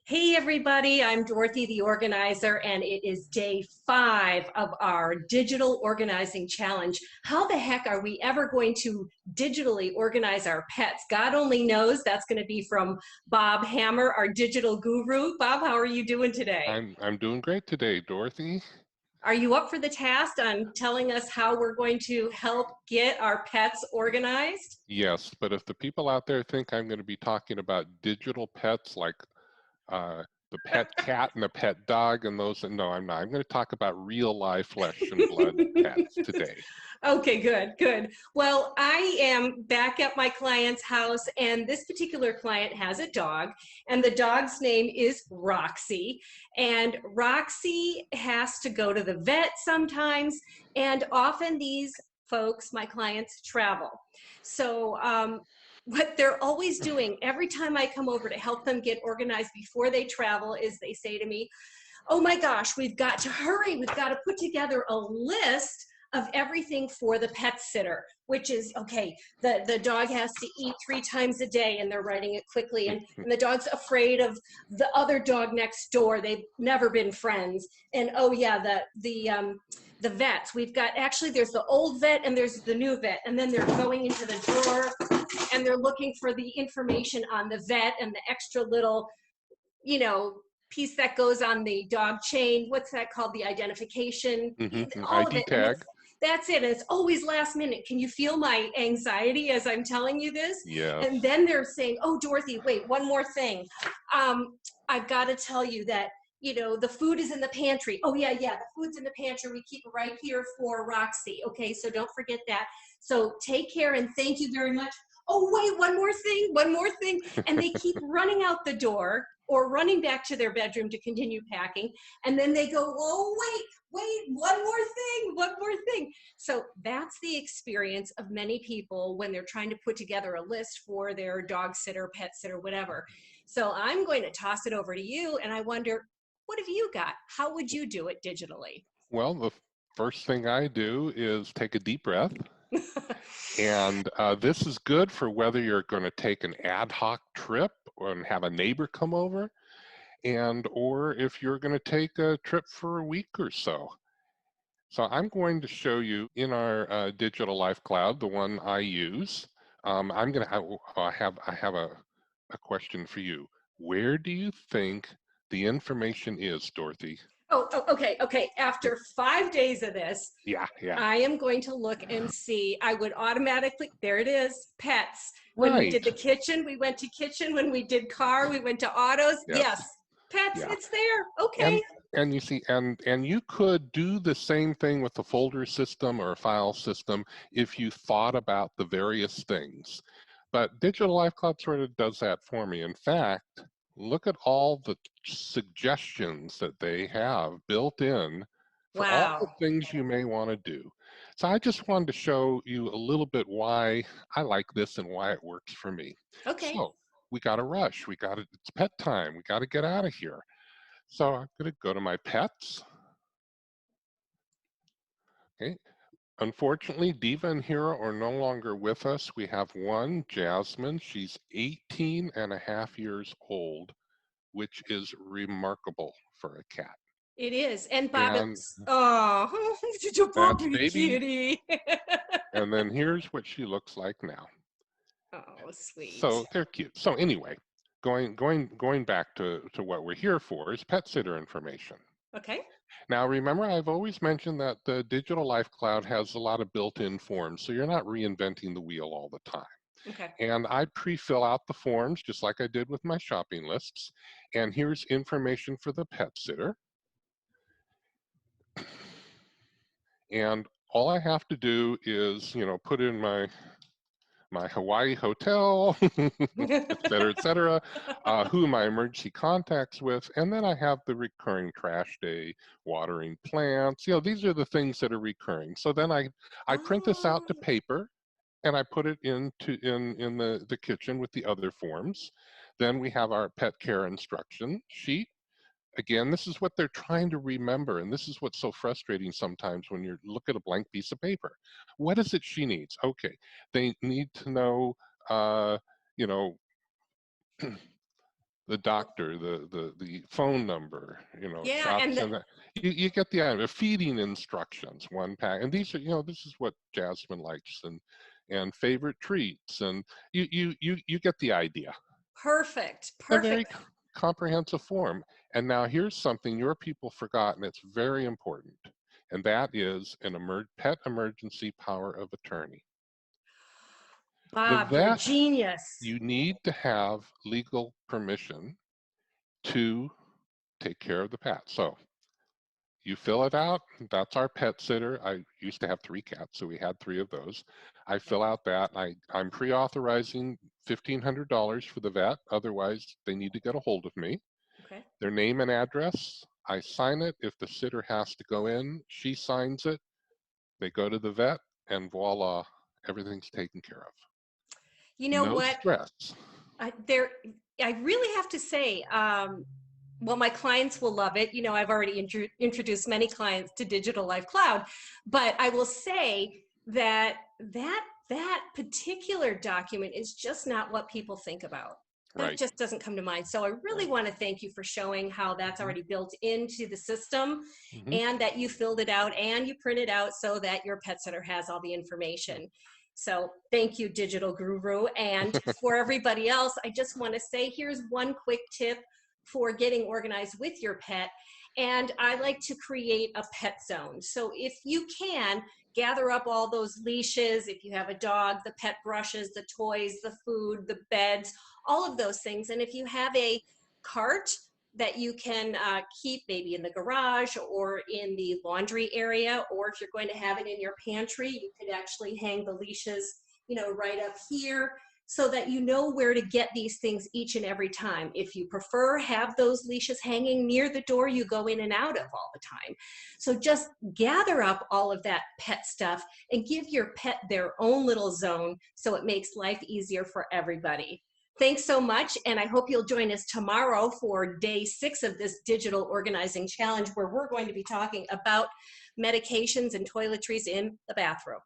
Hey everybody, I'm Dorothy the Organizer, and it is day 5 of our digital organizing challenge. How the heck are we ever going to digitally organize our pets? God only knows. That's going to be from Bob Hammer, our digital guru. Bob, how are you doing today? I'm doing great today, Dorothy. Are you up for the task on telling us how we're going to help get our pets organized? Yes, but if the people out there think I'm going to be talking about digital pets like uh, the pet cat and the pet dog and those, no, I'm not. I'm going to talk about real life flesh and blood pets today. Okay, good, good. Well, I am back at my client's house, and this particular client has a dog, and the dog's name is Roxy. And Roxy has to go to the vet sometimes, and often these folks, my clients, travel. So, what they're always doing every time I come over to help them get organized before they travel is they say to me, oh my gosh, we've got to hurry. We've got to put together a list of everything for the pet sitter, which is, okay, the dog has to eat 3 times a day, and they're writing it quickly. And the dog's afraid of the other dog next door. They've never been friends. And oh yeah, the vets. We've got, actually, there's the old vet and there's the new vet. And then they're going into the drawer and they're looking for the information on the vet and the extra little, you know, piece that goes on the dog chain. What's that called? The identification, An all of ID it. And tag. that's it. And it's always last minute. Can you feel my anxiety as I'm telling you this? And Yes. then they're saying, oh, Dorothy, wait, one more thing. I've got to tell you that, the food is in the pantry. Oh yeah, the food's in the pantry. We keep it right here for Roxy. Okay, so don't forget that. So take care and thank you very much. Oh wait, one more thing. And they keep running out the door or running back to their bedroom to continue packing. And then they go, oh, wait, one more thing. So that's the experience of many people when they're trying to put together a list for their dog sitter, pet sitter, whatever. So I'm going to toss it over to you. And I wonder, what have you got? How would you do it digitally? Well, the first thing I do is take a deep breath. And this is good for whether you're going to take an ad hoc trip and have a neighbor come over, and or if you're going to take a trip for a week or so. So I'm going to show you in our digital life cloud, the one I use. I'm going to I have a question for you. Where do you think the information is, Dorothy? Okay. After 5 days of this, Yeah. I am going to look and see. I would automatically, there it is, pets. When we did Right. the kitchen, we went to kitchen. When we did car, we went to autos. Yes. Yes, pets, Yeah. it's there. Okay. And you see, and you could do the same thing with a folder system or a file system if you thought about the various things. But Digital Life Cloud sort of does that for me. In fact, look at all the suggestions that they have built in for all the Wow. things you may want to do. So I just wanted to show you a little bit why I like this and why it works for me. Okay. So we got to rush. It's pet time. We got to get out of here. So I'm going to go to my pets. Okay. Unfortunately, Diva and Hero are no longer with us. We have one, Jasmine. She's 18 and a half years old, which is remarkable for a cat. It is. And Bob, And oh, such a that's puppy baby. kitty. And then here's what she looks like now. Oh, sweet. So they're cute. So anyway, going back to what we're here for is pet sitter information. Okay. Now, remember, I've always mentioned that the Digital Life Cloud has a lot of built-in forms, so you're not reinventing the wheel all the time. Okay. And I pre-fill out the forms just like I did with my shopping lists. And here's information for the pet sitter. And all I have to do is, put in my Hawaii hotel, et cetera, who my emergency contacts with, and then I have the recurring trash day, watering plants. These are the things that are recurring. So then I print this out to Oh. paper and I put it in the kitchen with the other forms. Then we have our pet care instruction sheet. Again, this is what they're trying to remember, and this is what's so frustrating sometimes when you look at a blank piece of paper. What is it she needs? Okay, they need to know, uh, you know, the doctor, the phone number, Yeah, and shots in that. You get the idea. Feeding instructions, one pack, and these are, this is what Jasmine likes, and favorite treats, and you get the idea. perfect, A very perfect. comprehensive form. And now here's something your people forgot, and it's very important, and that is an pet emergency power of attorney. The Bob, you're a vet, genius. you need to have legal permission to take care of the pet. So you fill it out. That's our pet sitter. I used to have 3 cats, so we had 3 of those. I fill out that. I'm pre-authorizing $1,500 for the vet. Otherwise, they need to get a hold of me. Okay. Their name and address. I sign it. If the sitter has to go in, she signs it. They go to the vet, and voila, everything's taken care of. You know No what? stress. I really have to say, well, my clients will love it. I've already introduced many clients to Digital Life Cloud, but I will say that particular document is just not what people think about. That Right. just doesn't come to mind. So I really Right. want to thank you for showing how that's already built into the system, Mm-hmm. and that you filled it out and you print it out so that your pet sitter has all the information. So thank you, Digital Guru. And for everybody else, I just want to say, here's one quick tip for getting organized with your pet. And I like to create a pet zone. So if you can, gather up all those leashes. If you have a dog, the pet brushes, the toys, the food, the beds, all of those things. And if you have a cart that you can keep maybe in the garage or in the laundry area, or if you're going to have it in your pantry, you could actually hang the leashes, right up here, so that you know where to get these things each and every time. If you prefer, have those leashes hanging near the door you go in and out of all the time. So just gather up all of that pet stuff and give your pet their own little zone, so it makes life easier for everybody. Thanks so much, and I hope you'll join us tomorrow for day 6 of this digital organizing challenge, where we're going to be talking about medications and toiletries in the bathroom.